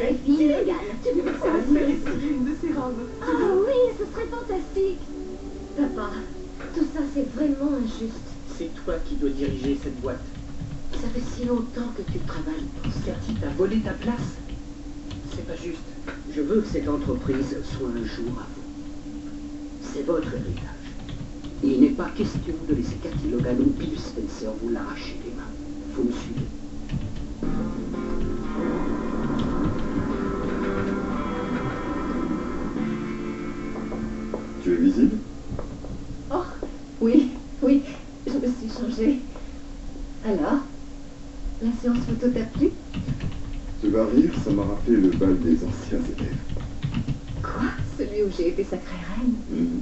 est illégale. Tu veux que ça essayer une de ces robes? Ah oui, ce serait fantastique. Papa, tout ça c'est vraiment injuste. C'est toi qui dois diriger cette boîte. Ça fait si longtemps que tu travailles pour ça. Cathy t'a volé ta place. C'est pas juste. Je veux que cette entreprise soit un jour à vous. C'est votre héritage. Il n'est pas question de laisser Cathy Logan ou Bill Spencer vous l'arracher des mains. Vous me suivez? Tu es visible? Oh, oui, je me suis changée. Alors, la séance photo t'a plu? Tu vas rire, ça m'a rappelé le bal des anciens élèves. Quoi? Celui où j'ai été sacrée reine? Mhm.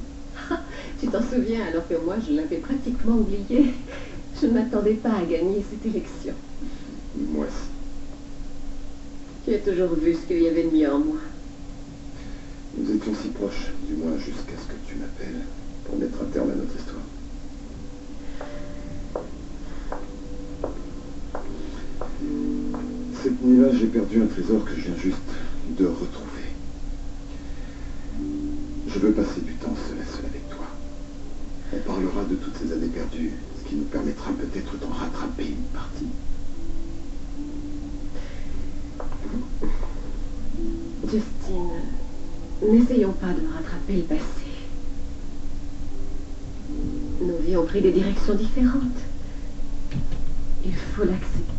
Tu t'en souviens alors que moi, je l'avais pratiquement oublié. Je ne m'attendais pas à gagner cette élection. Moi aussi. Tu as toujours vu ce qu'il y avait de mieux en moi. Nous étions si proches, du moins jusqu'à ce que tu m'appelles, pour mettre un terme à notre histoire. Cette nuit-là, j'ai perdu un trésor que je viens juste de retrouver. Je veux passer du temps seul à seul avec toi. On parlera de toutes ces années perdues, ce qui nous permettra peut-être d'en rattraper une partie. Justine, n'essayons pas de rattraper le passé. Nos vies ont pris des directions différentes. Il faut l'accepter.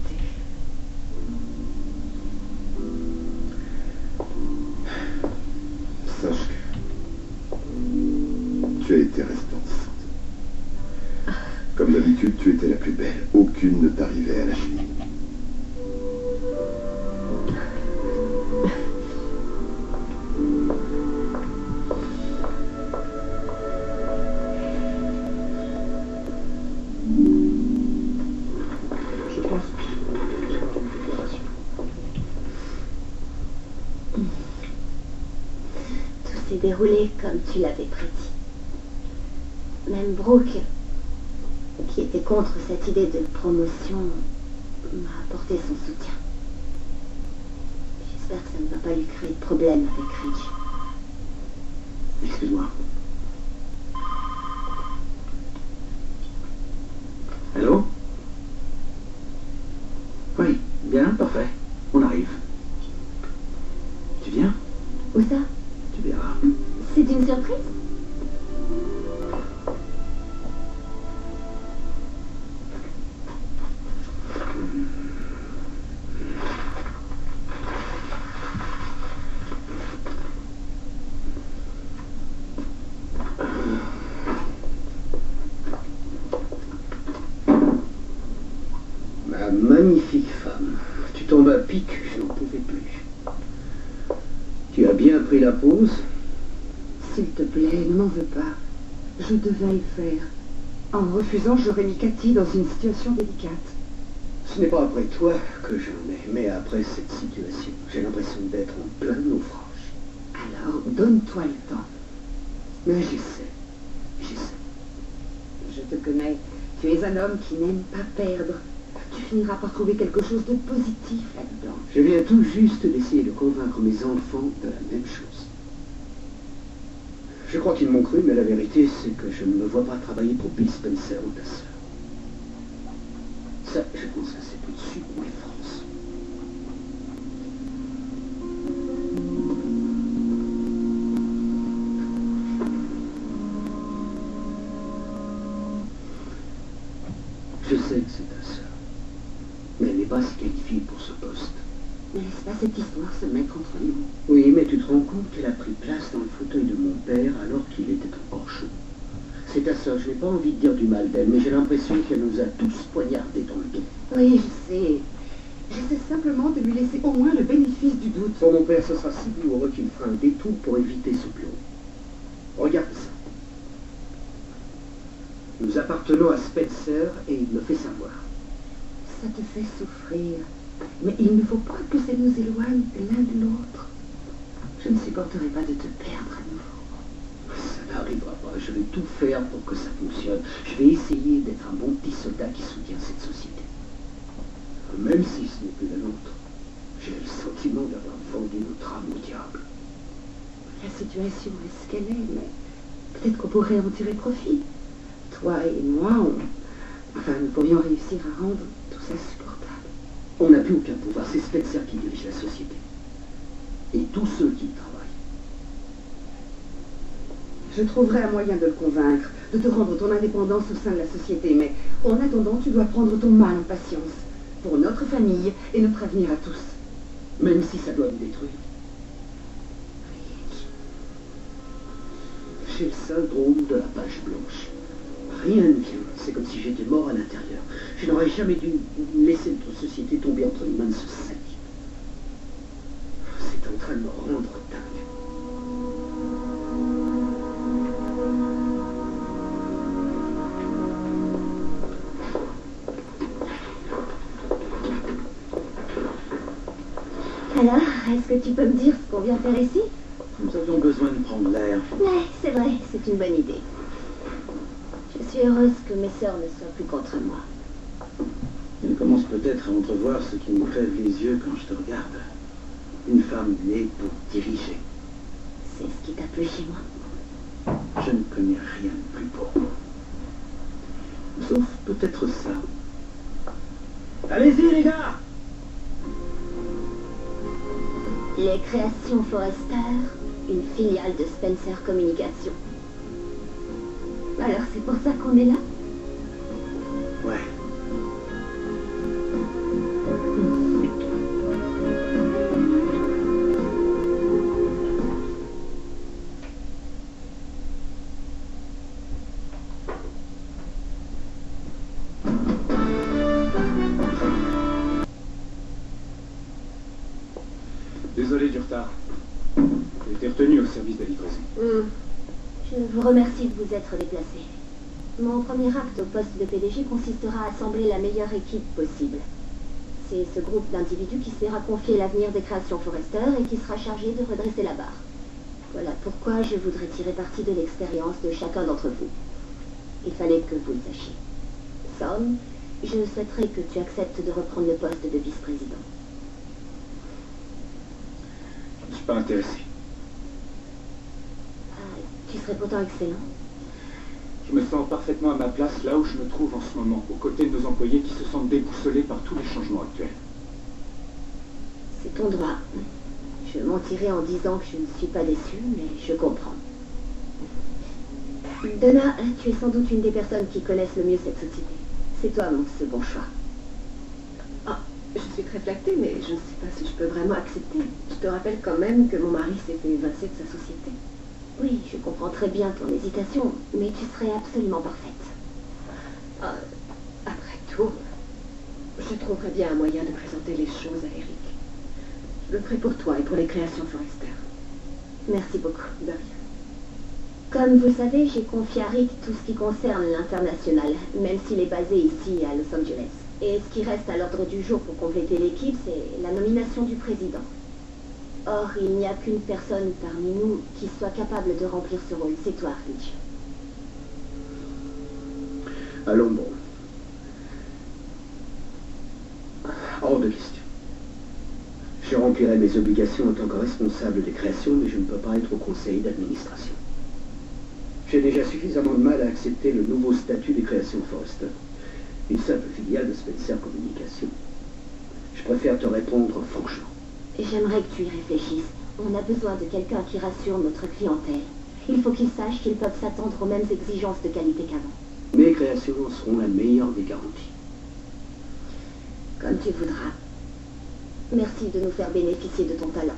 Sache que tu as été restante. Comme d'habitude, tu étais la plus belle. Aucune ne t'arrivait à la cheville. Je pense que je vais avoir une déclaration. Tout s'est déroulé comme tu l'avais prédit. Même Brooke, qui était contre cette idée de promotion, m'a apporté son soutien. J'espère que ça ne va pas lui créer de problème avec Ridge. Excuse-moi. Allô? Oui, bien, parfait. On arrive. Tu viens? Où ça? Tu verras. C'est une surprise? Ma magnifique femme, tu tombes à pic, je n'en pouvais plus. Tu as bien pris la pause? S'il te plaît, ne m'en veux pas. Je devais le faire. En refusant, j'aurais mis Cathy dans une situation délicate. Ce n'est pas après toi que j'en ai, mais après cette situation. J'ai l'impression d'être en plein naufrage. Alors, donne-toi le temps. Mais j'essaie. Je te connais. Tu es un homme qui n'aime pas perdre. Tu finiras par trouver quelque chose de positif là-dedans. Je viens tout juste d'essayer de convaincre mes enfants de la même chose. Je crois qu'ils m'ont cru, mais la vérité, c'est que je ne me vois pas travailler pour Bill Spencer ou ta sœur. Ça, je pense que c'est au-dessus de mes forces. Je sais que c'est ta sœur, mais elle n'est pas si qualifiée pour ce poste. Ne laisse pas cette histoire se mettre entre nous. Oui, mais tu te rends compte qu'elle a pris place dans le fauteuil de mon père alors qu'il était encore chaud. C'est ta sœur, je n'ai pas envie de dire du mal d'elle, mais j'ai l'impression qu'elle nous a tous poignardés dans le dos. Oui, je sais. J'essaie simplement de lui laisser au moins le bénéfice du doute. Pour mon père, ce sera si douloureux qu'il fera un détour pour éviter ce bureau. Regarde ça. Nous appartenons à Spencer et il me fait savoir. Ça te fait souffrir. Mais il ne faut pas que ça nous éloigne l'un de l'autre. Je ne supporterai pas de te perdre à nouveau. Ça n'arrivera pas. Je vais tout faire pour que ça fonctionne. Je vais essayer d'être un bon petit soldat qui soutient cette société. Même si ce n'est plus la nôtre. J'ai le sentiment d'avoir vendu notre âme au diable. La situation est ce qu'elle est, mais peut-être qu'on pourrait en tirer profit. Toi et moi, nous pourrions réussir à rendre tout ça supportable. On n'a plus aucun pouvoir, c'est Spencer qui dirige la société. Et tous ceux qui y travaillent. Je trouverai un moyen de le convaincre, de te rendre ton indépendance au sein de la société, mais en attendant, tu dois prendre ton mal en patience. Pour notre famille et notre avenir à tous. Même si ça doit me détruire. J'ai le syndrome de la page blanche. Rien ne vient. C'est comme si j'étais mort à l'intérieur. Je n'aurais jamais dû laisser notre société tomber entre les mains de ce sadique. C'est en train de me rendre dingue. Alors, est-ce que tu peux me dire ce qu'on vient faire ici? Nous avions besoin de prendre l'air. Ouais, c'est vrai, c'est une bonne idée. Je suis heureuse que mes sœurs ne soient plus contre moi. Tu commences peut-être à entrevoir ce qui me crève les yeux quand je te regarde. Une femme née pour diriger. C'est ce qui t'a plu chez moi? Je ne connais rien de plus beau. Sauf peut-être ça. Allez-y, les gars! Les Créations Forrester, une filiale de Spencer Communication. Alors c'est pour ça qu'on est là? Ouais. Désolé du retard. J'ai été retenu au service de la livraison. Je vous remercie de vous être déplacé. Mon premier acte au poste de PDG consistera à assembler la meilleure équipe possible. C'est ce groupe d'individus qui se verra confier l'avenir des Créations Forrester et qui sera chargé de redresser la barre. Voilà pourquoi je voudrais tirer parti de l'expérience de chacun d'entre vous. Il fallait que vous le sachiez. Sam, je souhaiterais que tu acceptes de reprendre le poste de vice-président. Je ne suis pas intéressé. Tu serais pourtant excellent. Je me sens parfaitement à ma place là où je me trouve en ce moment, aux côtés de nos employés qui se sentent déboussolés par tous les changements actuels. C'est ton droit. Je mentirais en disant que je ne suis pas déçue, mais je comprends. Donna, tu es sans doute une des personnes qui connaissent le mieux cette société. C'est toi mon second choix. Ah, je suis très flattée, mais je ne sais pas si je peux vraiment accepter. Je te rappelle quand même que mon mari s'est fait évincer de sa société. Oui, je comprends très bien ton hésitation, mais tu serais absolument parfaite. Après tout, je trouverais bien un moyen de présenter les choses à Eric. Je le ferai pour toi et pour les Créations Forrester. Merci beaucoup. De rien. Comme vous le savez, j'ai confié à Rick tout ce qui concerne l'international, même s'il est basé ici à Los Angeles. Et ce qui reste à l'ordre du jour pour compléter l'équipe, c'est la nomination du président. Or, il n'y a qu'une personne parmi nous qui soit capable de remplir ce rôle. C'est toi, Rich. Allons bon. Hors de question. Je remplirai mes obligations en tant que responsable des créations, mais je ne peux pas être au conseil d'administration. J'ai déjà suffisamment de mal à accepter le nouveau statut des Créations Forrester. Une simple filiale de Spencer Communication. Je préfère te répondre franchement. J'aimerais que tu y réfléchisses. On a besoin de quelqu'un qui rassure notre clientèle. Il faut qu'ils sachent qu'ils peuvent s'attendre aux mêmes exigences de qualité qu'avant. Mes créations seront la meilleure des garanties. Comme tu voudras. Merci de nous faire bénéficier de ton talent.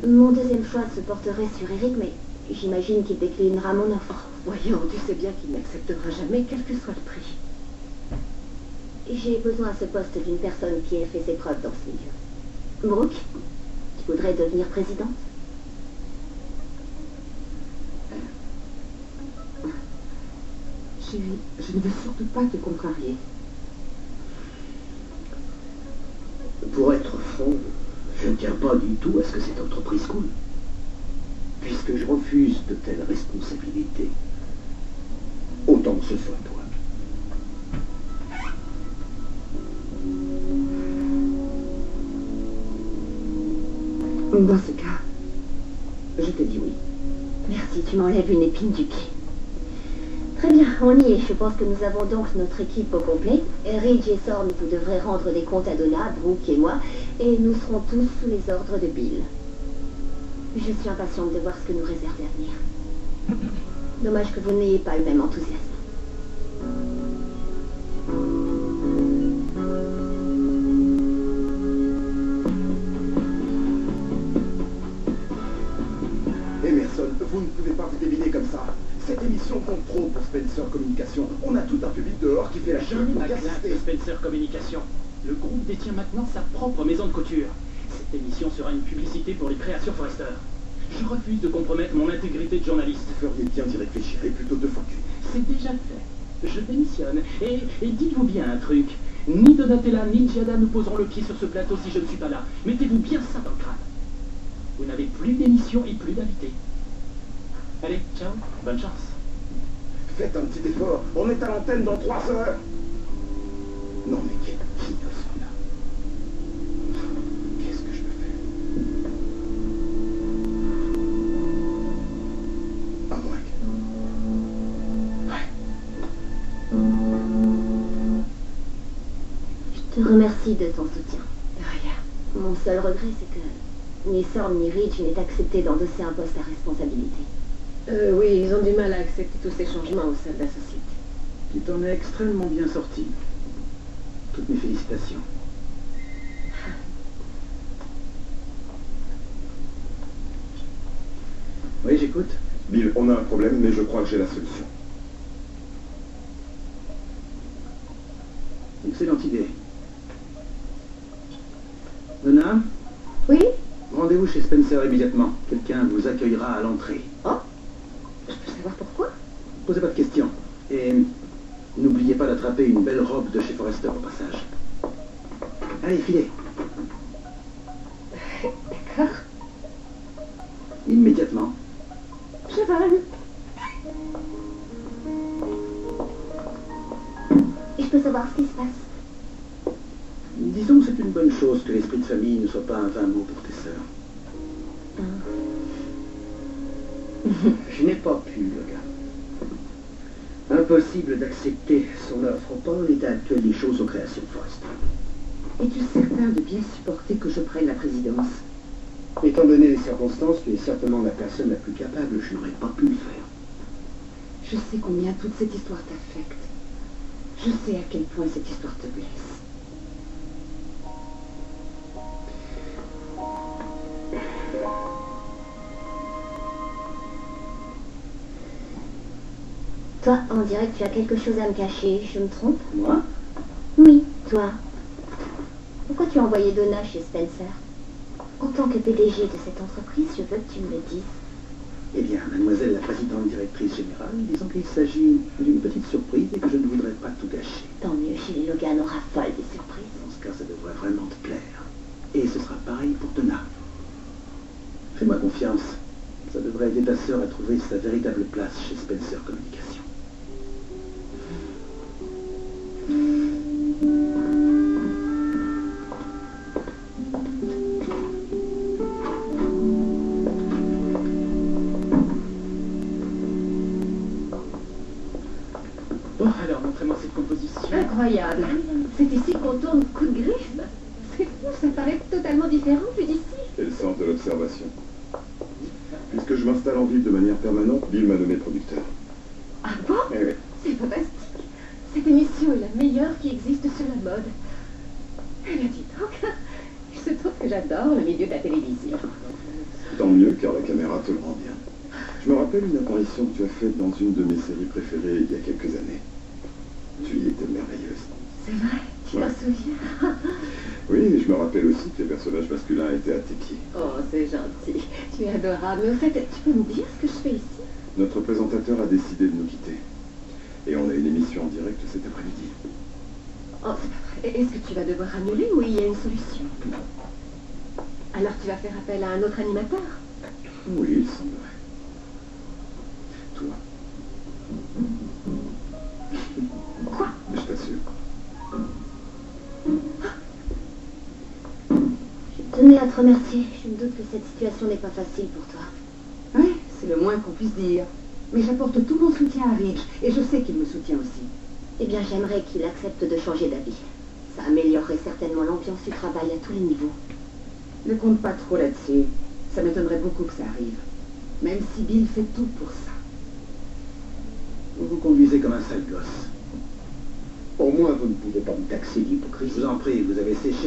Mon deuxième choix se porterait sur Eric, mais j'imagine qu'il déclinera mon offre. Voyons, tu sais bien qu'il n'acceptera jamais, quel que soit le prix. J'ai besoin à ce poste d'une personne qui ait fait ses preuves dans ce milieu. Brooke, tu voudrais devenir présidente? Chérie, je ne veux surtout pas te contrarier. Pour être franc, je ne tiens pas du tout à ce que cette entreprise coule. Puisque je refuse de telles responsabilités, autant que ce soit toi. Dans ce cas, je te dis oui. Merci, tu m'enlèves une épine du pied. Très bien, on y est. Je pense que nous avons donc notre équipe au complet. Ridge et Sorn, vous devrez rendre des comptes à Donna, Brooke et moi, et nous serons tous sous les ordres de Bill. Je suis impatiente de voir ce que nous réserve l'avenir. Dommage que vous n'ayez pas le même enthousiasme. Emerson, vous ne pouvez pas vous débiner comme ça. Cette émission compte trop pour Spencer Communication. On a tout un public dehors qui fait la chaîne pour y assister. Spencer Communication. Le groupe détient maintenant sa propre maison de couture. Cette émission sera une publicité pour les créations Forrester. Je refuse de compromettre mon intégrité de journaliste. Vous feriez bien d'y réfléchir et plutôt de focus. C'est déjà fait. Je démissionne. Et dites-vous bien un truc. Ni Donatella ni Giada ne poseront le pied sur ce plateau si je ne suis pas là. Mettez-vous bien ça dans le crâne. Vous n'avez plus d'émission et plus d'invités. Allez, ciao, bonne chance. Faites un petit effort. On est à l'antenne dans 3 heures. Non mais quel innocent là. Qu'est-ce que je me fais? À moins que... Ouais. Je te remercie de ton soutien. De rien. Mon seul regret, c'est que ni Sorn ni Ridge n'aient accepté d'endosser un poste à responsabilité. Oui, ils ont du mal à accepter tous ces changements au sein de la société. Tu t'en es extrêmement bien sorti. Toutes mes félicitations. Oui, j'écoute. Bill, on a un problème, mais je crois que j'ai la solution. Excellente idée. Donna, Oui? rendez-vous chez Spencer immédiatement. Quelqu'un vous accueillera à l'entrée. Oh? Je peux savoir pourquoi? Posez pas de questions. Et n'oubliez pas d'attraper une belle robe de chez Forrester au passage. Allez, filez. D'accord. Immédiatement. Je vole. Et je peux savoir ce qui se passe? Disons que c'est une bonne chose que l'esprit de famille ne soit pas un vain mot pour tes sœurs. Je n'ai pas pu, le gars. Impossible d'accepter son offre au pas en l'état actuel des choses aux créations Forrester. Es-tu certain de bien supporter que je prenne la présidence? Étant donné les circonstances, tu es certainement la personne la plus capable. Je n'aurais pas pu le faire. Je sais combien toute cette histoire t'affecte. Je sais à quel point cette histoire te blesse. Toi, on dirait que tu as quelque chose à me cacher. Je me trompe? Moi? Oui, toi. Pourquoi tu as envoyé Donna chez Spencer? En tant que PDG de cette entreprise, je veux que tu me le dises. Eh bien, mademoiselle la présidente directrice générale, disons qu'il s'agit d'une petite surprise et que je ne voudrais pas tout gâcher. Tant mieux, Gilles Logan aura folle des surprises. Dans ce cas, ça devrait vraiment te plaire. Et ce sera pareil pour Donna. Fais-moi confiance. Ça devrait aider ta sœur à trouver sa véritable place chez Spencer Communication. Bon, alors, montrez-moi cette composition. Incroyable. C'est ici qu'on tourne coup de griffe. C'est fou, ça paraît totalement différent vu d'ici. C'est le sens de l'observation. Puisque je m'installe en ville de manière permanente, Bill m'a nommé producteur. Ah bon? Eh oui. C'est fantastique. Cette émission est la meilleure qui existe sur la mode. Eh bien, dis donc, il se trouve que j'adore le milieu de la télévision. Tant mieux, car la caméra te le rend bien. Je me rappelle une apparition que tu as faite dans une de mes séries préférées il y a quelques années. Tu y étais merveilleuse. C'est vrai? Tu t'en souviens? Oui, mais je me rappelle aussi que les personnages masculins étaient à tes pieds. Oh, c'est gentil. Tu es adorable. Mais au fait, tu peux me dire ce que je fais ici? Notre présentateur a décidé de nous quitter. Et on a une émission en direct cet après-midi. Oh, c'est pas vrai. Est-ce que tu vas devoir annuler ou il y a une solution? Alors tu vas faire appel à un autre animateur? Oui, il semblerait. Toi. Quoi? Je t'assure. Je tenais à te remercier. Je me doute que cette situation n'est pas facile pour toi. Ouais, c'est le moins qu'on puisse dire. Mais j'apporte tout mon soutien à Rich, et je sais qu'il me soutient aussi. Eh bien, j'aimerais qu'il accepte de changer d'avis. Ça améliorerait certainement l'ambiance du travail à tous les niveaux. Ne compte pas trop là-dessus. Ça m'étonnerait beaucoup que ça arrive. Même si Bill fait tout pour ça. Vous vous conduisez comme un sale gosse. Au moins, vous ne pouvez pas me taxer d'hypocrisie. Je vous en prie, vous avez séché